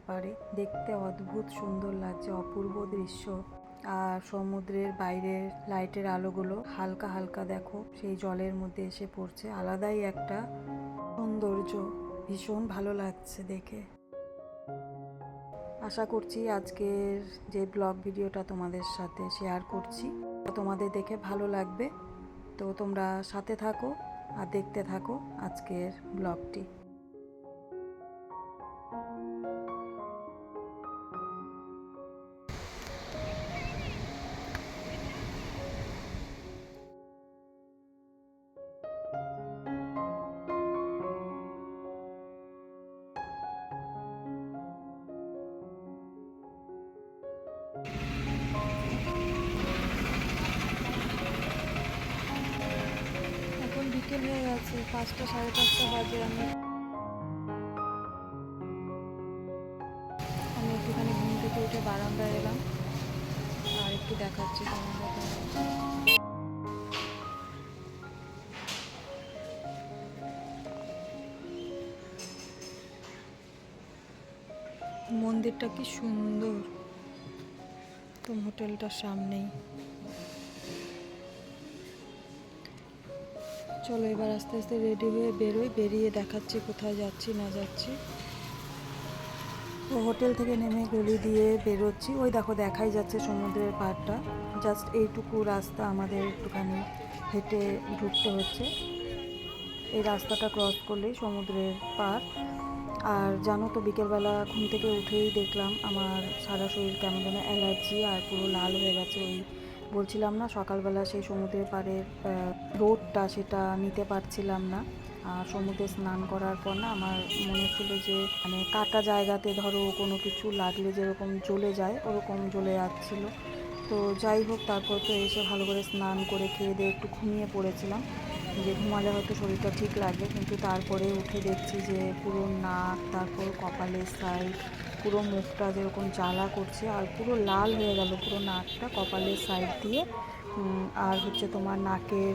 পাড়ে, দেখতে অদ্ভুত সুন্দর লাগছে, অপূর্ব দৃশ্য। আর সমুদ্রের বাইরের লাইটের আলোগুলো হালকা হালকা দেখো সেই জলের মধ্যে এসে পড়ছে, আলাদাই একটা সৌন্দর্য, ভীষণ ভালো লাগছে দেখে। আশা করছি আজকের যে ব্লগ ভিডিওটা তোমাদের সাথে শেয়ার করছি তোমাদের দেখে ভালো লাগবে। তো তোমরা সাথে থাকো আর দেখতে থাকো আজকের ব্লগটি। এখন বিকেল হয়ে গেছে, 5টা সাড়ে 5টা বাজে। আমি একটুখানি ঘুম থেকে উঠে বারান্দায় এলাম আর একটু দেখাচ্ছি মন্দিরটা কি সুন্দর, তো হোটেলটার সামনেই। চলো এবার আস্তে আস্তে রেডি হয়ে বেরিয়ে দেখাচ্ছি কোথায় যাচ্ছি না যাচ্ছি। তো হোটেল থেকে নেমে গলি দিয়ে বেরোচ্ছি, ওই দেখো দেখাই যাচ্ছে সমুদ্রের পাড়টা। জাস্ট এইটুকু রাস্তা আমাদের একটুখানি হেঁটে ঢুকতে হচ্ছে, এই রাস্তাটা ক্রস করলেই সমুদ্রের পাড়। আর জানো তো বিকেলবেলা ঘুম থেকে উঠেই দেখলাম আমার সারা শরীর কেমন যেন অ্যালার্জি আর পুরো লাল হয়ে গেছে। ওই বলছিলাম না সকালবেলা সেই সমুদ্রের পাড়ের রোদটা সেটা নিতে পারছিলাম না। আর সমুদ্রে স্নান করার পর না আমার মনে হচ্ছিলো যে মানে কাটা জায়গাতে ধরো কোনো কিছু লাগলে যেরকম জ্বলে যায় ওরকম জ্বলে যাচ্ছিলো। তো যাই হোক, তারপর তো এসে ভালো করে স্নান করে খেয়ে দিয়ে একটু ঘুমিয়ে পড়েছিলাম, যে ঘুমালে হয়তো শরীরটা ঠিক লাগবে। কিন্তু তারপরে উঠে দেখছি যে পুরো নাক, তারপর কপালের সাইড, পুরো মুখটা যেরকম জ্বালা করছে আর পুরো লাল হয়ে গেল পুরো নাকটা, কপালের সাইড দিয়ে আর হচ্ছে তোমার নাকের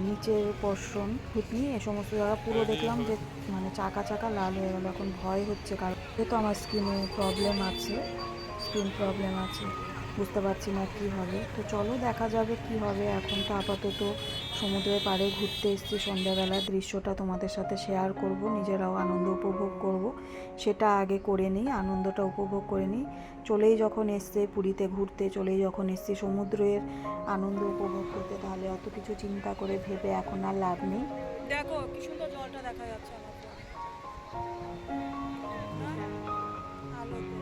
নিচের পোর্শন, থুতনি, এ সমস্ত জায়গা পুরো দেখলাম যে মানে চাকা চাকা লাল হয়ে গেল। এখন ভয় হচ্ছে, কারণ যেহেতু আমার স্কিন প্রবলেম আছে, বুঝতে পারছি না কি হবে। তো চলো দেখা যাবে কি হবে। এখন তো আপাতত সমুদ্রের পাড়ে ঘুরতে এসেছি, সন্ধ্যাবেলার দৃশ্যটা তোমাদের সাথে শেয়ার করব, নিজেরাও আনন্দ উপভোগ করব, সেটা আগে করে নিই, আনন্দটা উপভোগ করে নিই। চলেই যখন এসছে পুরীতে ঘুরতে, চলেই যখন এসছি সমুদ্রের আনন্দ উপভোগ করতে, তাহলে অত কিছু চিন্তা করে ভেবে এখন আর লাভ নেই। দেখো কি সুন্দর জলটা দেখা যাচ্ছে আমার আলোতে।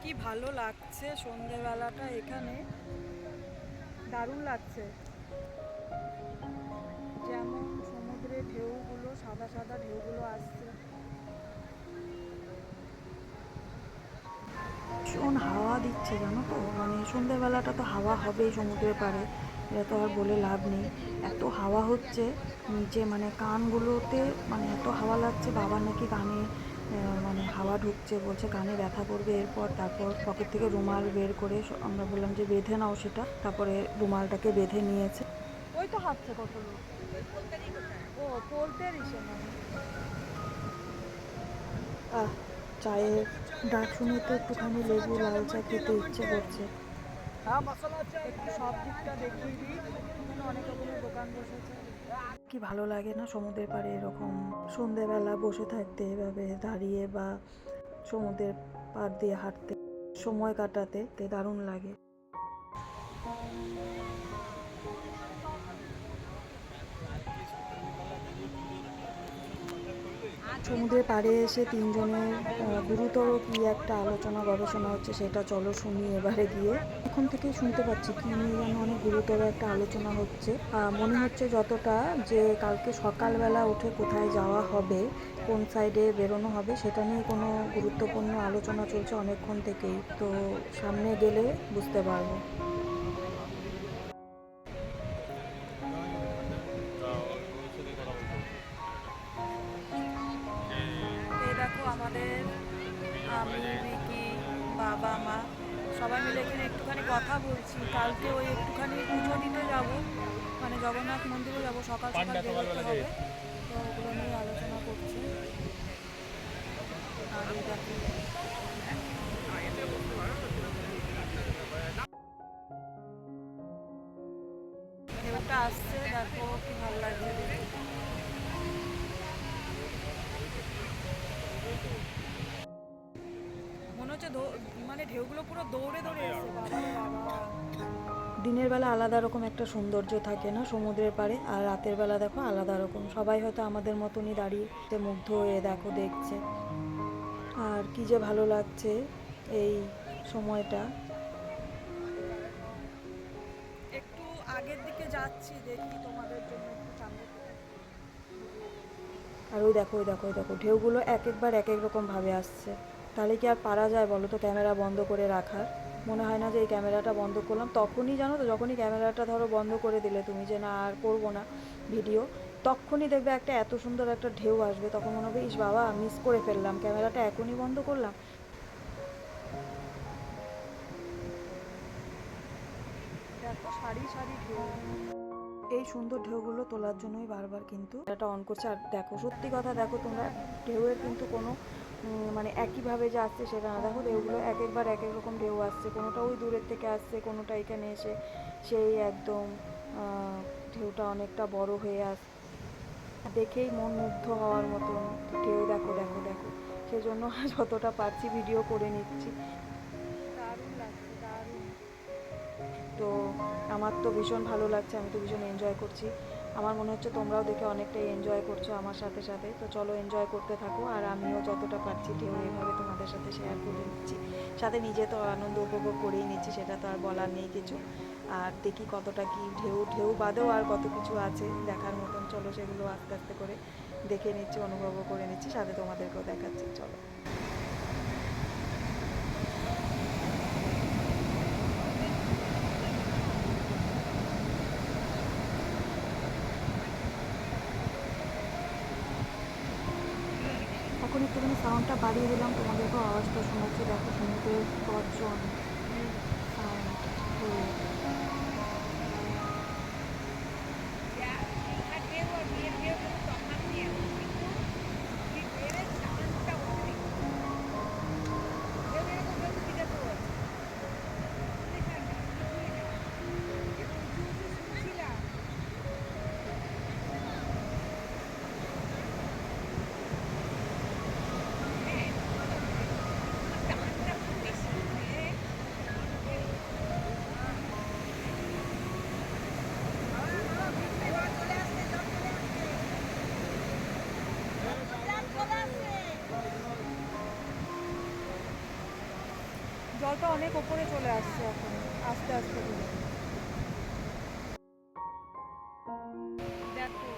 কি ভালো লাগছে সন্ধেবেলাটা এখানে, দারুণ লাগছে। যেমন সমুদ্রের ঢেউগুলো, সাদা সাদা ঢেউগুলো আসছে, ভীষণ হাওয়া দিচ্ছে জানো তো। মানে সন্ধ্যেবেলাটা তো হাওয়া হবেই সমুদ্রের পাড়ে, এটা তো আর বলে লাভ নেই। এত হাওয়া হচ্ছে নিচে, মানে কানগুলোতে মানে এত হাওয়া লাগছে। বাবার নাকি কানে মানে হাওয়া ঢুকছে, বলছে কানে ব্যথা করবে এরপর। তারপর পকেট থেকে রুমাল বের করে আমরা বললাম যে বেঁধে নাও সেটা, তারপরে রুমালটাকে বেঁধে নিয়েছে। ওই তো হাঁটছে কত লোক। ও পোলতের ইসে মানে চায়ের ডাক শুনে তো একটুখানি লেবু লাল চা খেতে ইচ্ছে করছে। একটু সব দিকটা দেখিয়ে দিই, এখানে অনেক রকমের দোকান বসেছে। কি ভালো লাগে না সমুদ্রের পাড়ে এরকম সন্ধেবেলা বসে থাকতে, এভাবে দাঁড়িয়ে বা সমুদ্রের পাড় দিয়ে হাঁটতে, সময় কাটাতে দারুণ লাগে। সমুদ্রের পাড়ে এসে তিনজনের গুরুতর কি একটা আলোচনা গবেষণা হচ্ছে, সেটা চলো শুনি এবারে গিয়ে। এখন থেকেই শুনতে পাচ্ছি কি নিয়ে যেন অনেক গুরুতর একটা আলোচনা হচ্ছে। মনে হচ্ছে যতটা যে কালকে সকালবেলা উঠে কোথায় যাওয়া হবে, কোন সাইডে বেরোনো হবে, সেটা নিয়ে কোনো গুরুত্বপূর্ণ আলোচনা চলছে অনেকক্ষণ থেকেই। তো সামনে গেলে বুঝতে পারবো। একটুখানি কথা বলছি। কালকে ওই একটুখানি পুজো দিতে যাব, মানে জগন্নাথ মন্দিরে যাব, সকাল সকাল বেরোতে হবে, তো ওগুলো নিয়ে আলোচনা করছি। আর এই দেখো ঢেউটা আসছে, দেখো কি ভালো লাগছে দেখে। মনে হচ্ছে মানে ঢেউগুলো পুরো দৌড়ে দৌড়ে এসছে, বাবা রে বাবা। দিনের বেলা আলাদা রকম একটা সৌন্দর্য থাকে না সমুদ্রের পাড়ে, আর রাতের বেলা দেখো আলাদা রকম। সবাই হয়তো আমাদের মতনই দাঁড়িয়ে মুগ্ধ হয়ে দেখো দেখছে। আর কি যে ভালো লাগছে এই সময়টা। একটু আগের দিকে যাচ্ছি, দেখি তোমাদের জন্য একটু সামনে থেকে। আর ওই দেখো ওই দেখো ওই দেখো ঢেউগুলো এক একবার এক এক রকম ভাবে আসছে। তাহলে কি আর পারা যায় বলো তো ক্যামেরা বন্ধ করে রাখার? মনে হয় না যে এই ক্যামেরাটা বন্ধ করলাম, তখনই জানো তো, যখনই ক্যামেরাটা ধরো বন্ধ করে দিলে তুমি, যে না আর করবো না ভিডিও, তখনই দেখবে একটা এত সুন্দর একটা ঢেউ আসবে, তখন মনে হবে ইস বাবা মিস করে ফেললাম, ক্যামেরাটা এখনই বন্ধ করলাম। দেখো সারি সারি ঢেউ। এই সুন্দর ঢেউগুলো তোলার জন্যই বারবার কিন্তু এটা অন করছে। আর দেখো সত্যি কথা, দেখো তোমরা, ঢেউয়ের কিন্তু কোনো মানে একইভাবে যে আসছে সেটা না। দেখো ঢেউগুলো এক একবার এক এক রকম ঢেউ আসছে, কোনোটা ওই দূরের থেকে আসছে, কোনোটা এখানে এসে সেই একদম ঢেউটা অনেকটা বড় হয়ে আসছে, দেখেই মন মুগ্ধ হওয়ার মতন ঢেউ। দেখো দেখো দেখো, সেজন্য যতটা পারছি ভিডিও করে নিচ্ছি। দারুণ লাগছে, দারুণ। তো আমার তো ভীষণ ভালো লাগছে, আমি তো ভীষণ এনজয় করছি। আমার মনে হচ্ছে তোমরাও দেখে অনেকটাই এনজয় করছো আমার সাথে সাথে। তো চলো এনজয় করতে থাকো, আর আমিও যতটা পারছি ঢেউ এভাবে তোমাদের সাথে শেয়ার করে নিচ্ছি। সাথে নিজে তো আনন্দ উপভোগ করেই নিচ্ছি, সেটা তো আর বলার নেই কিছু। আর দেখি কতটা কি ঢেউ, ঢেউ বাদেও আর কত কিছু আছে দেখার মতন। চলো সেগুলো আস্তে আস্তে করে দেখে নিচ্ছি, অনুভবও করে নিচ্ছি, সাথে তোমাদেরকেও দেখাচ্ছি। চলো। এখন একটুখানি সাউন্ডটা বাড়িয়ে দিলাম, তোমাদেরকেও আওয়াজটা শোনাচ্ছি। দেখো সমুদ্রের গর্জন সাউন্ড। জলটা অনেক ওপরে চলে আসছে এখন, আস্তে আস্তে করে। দেখো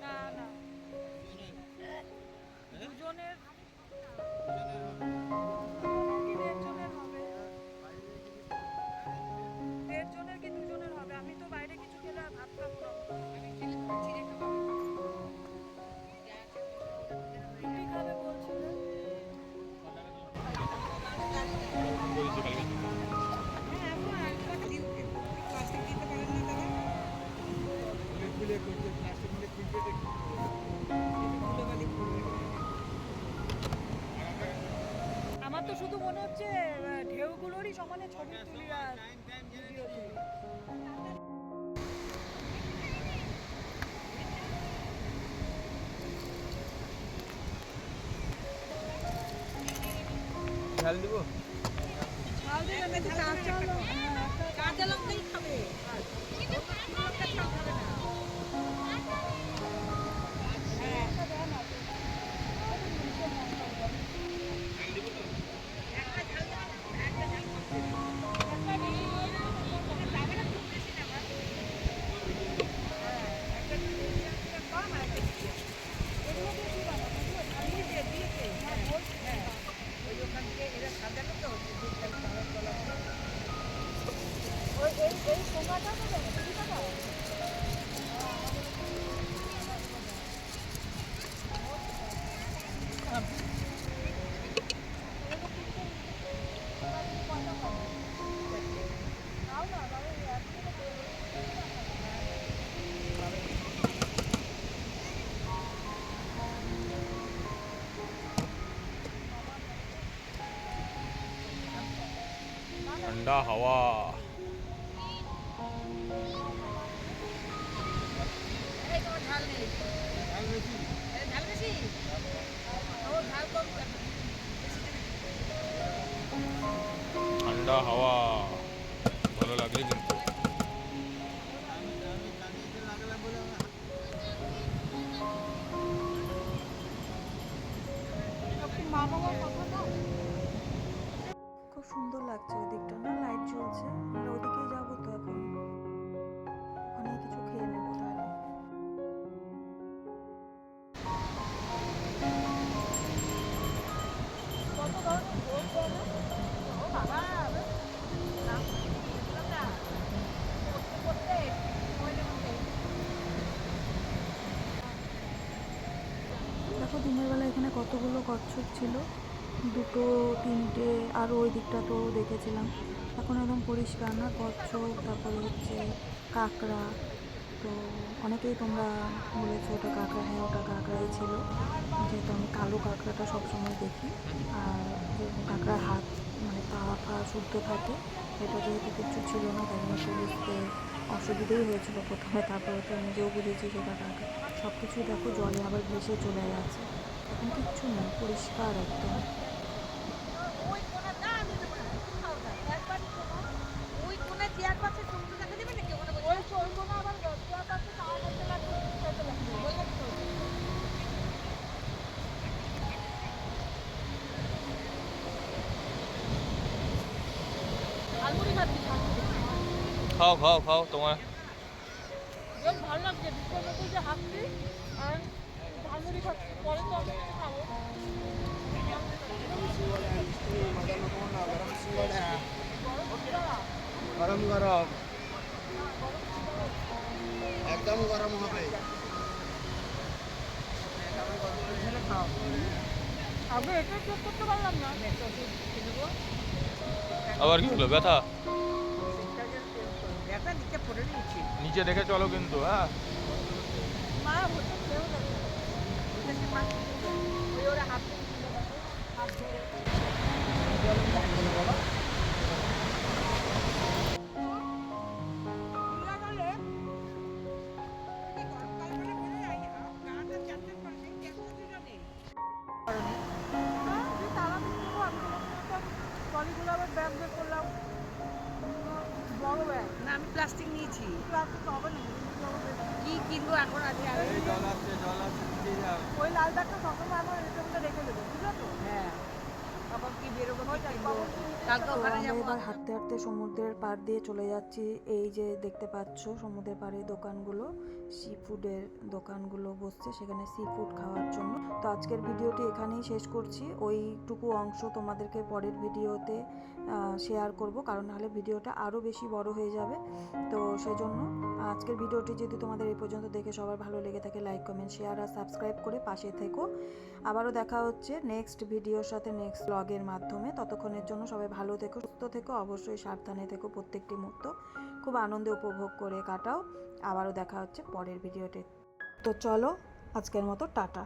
না না, দুজনের কি দেড়জনের হবে, দেড়জনের কি দুজনের হবে? আমি তো বাইরে কিছু খেলে আর ভাত খাবো না। রুটি খাবে বলছিলে? আমার তো শুধু মনে হচ্ছে ঢেউগুলোরই সমানে ছবি তুলি আর ভিডিও তুলি। ঝাল দিব? কাঁচা লঙ্কাই খাবে। ওই ওখান থেকে এরা সাজানো ঠান্ডা হাওয়া। এই তোমার ঝাল নেই। এই ঝাল বেশি? ও ঝাল কম করবে। ঠান্ডা হাওয়া ভালো লাগছে কিন্তু। মা বাবার কথা দাও। খুব সুন্দর লাগছে ওই দিকটা না, লাইট জ্বলছে। আমরা ওদিকেই যাবো তো এখন, ওখানেই কিছু খেয়ে নেবো তাহলে। কত ধরনের ভোগ দেয় না? ও বাবা, নাম শুনলাম না। করতে করতে মোবাইলের মধ্যে। দেখো দিনের বেলা এখানে কতগুলো কচ্ছপ ছিল, দুটো তিনটে, আর ওই দিকটা তো দেখেছিলাম। এখন একদম পরিষ্কার না, কচ্ছপ, তারপরে হচ্ছে কাঁকড়া। তো অনেকেই তোমরা বলেছো ওটা কাঁকড়া, হ্যাঁ ওটা কাঁকড়াই ছিল, যেহেতু আমি কালো কাঁকড়াটা সবসময় দেখি। আর যেরকম কাঁকড়ার হাত মানে পা পা শুদ্ধ থাকে, এটা যেহেতু কিছু ছিল না তাই জন্য একটু বুঝতে অসুবিধেই হয়েছিল প্রথমে, তারপরে তো নিজেও বুঝেছি সেটা কাঁকড়া। সব কিছুই দেখো জলে আবার ভেসে চলে গেছে, এখন কিচ্ছু নেই, পরিষ্কার একদম। ওই কোণা না আমি দেবো না। খাও না। একবার শোনো, ওই কোণায় চেয়ার পাশে সমুদ্র দেখা দেবে নাকি ওখানে বসে? ওই ওই কোণা আবার চেয়ার পাশে তাও খাইতে লাগবে, খাইতে লাগবে। বললাম তো। ঝালমুড়ি খাচ্ছি, ঝালমুড়ি। খাও খাও খাও তোমার। বেশ ভালো লাগছে, ডিসের মধ্যে যে হাঁটছি আর ঝালমুড়ি খাচ্ছি। পরে তো আমি কিছু খাবো। গরম গরম একদম গরম হবে। আগে এটা চেক করতে পারলাম না। আবার কি হলো ব্যথা? একটা নিচে পড়ে নিয়েছি। নিচে দেখে চলো কিন্তু, হ্যাঁ। মা বলতে খেয়েও যাচ্ছে। ওই ওরা হাত হাত ধরে ট্রলিগুলো আবার ব্যাগ বের করলাম, বড় ব্যাগ না, আমি প্লাস্টিক নিয়েছি। প্লাস্টিক হবে না, কি কিনবো এখন আজকে আর জল আছে নিচে যাও। ওই লাল ব্যাগটা সবসময় আমার এটার মধ্যে রেখে দেবো, বুঝলো তো? হ্যাঁ, তখন কি বেরোবো, কালকে তো ওখানে আমরা যাবো। এবার হাঁটতে হাঁটতে সমুদ্রের পাড় দিয়ে চলে যাচ্ছি। এই যে দেখতে পাচ্ছ সমুদ্রের পাড়ে দোকানগুলো, সি ফুডের দোকানগুলো বসছে, সেখানে সি ফুড খাওয়ার জন্য। তো আজকের ভিডিওটি এখানেই শেষ করছি, ওইটুকু অংশ তোমাদেরকে পরের ভিডিওতে শেয়ার করব, কারণ নাহলে ভিডিওটা আরও বেশি বড় হয়ে যাবে। তো সেজন্য আজকের ভিডিওটি যদি তোমাদের এই পর্যন্ত দেখে সবার ভালো লেগে থাকে, লাইক কমেন্ট শেয়ার আর সাবস্ক্রাইব করে পাশে থেকো। আবারও দেখা হচ্ছে নেক্সট ভিডিওর সাথে, নেক্সট ব্লগের মাধ্যমে। ততক্ষণের জন্য সবাই ভালো থেকো, সুস্থ থেকো, অবশ্যই সাবধানে থেকো, প্রত্যেকটি মুহূর্ত খুব আনন্দে উপভোগ করে কাটাও। আবারও দেখা হচ্ছে পরের ভিডিওতে। তো চলো আজকের মতো টাটা।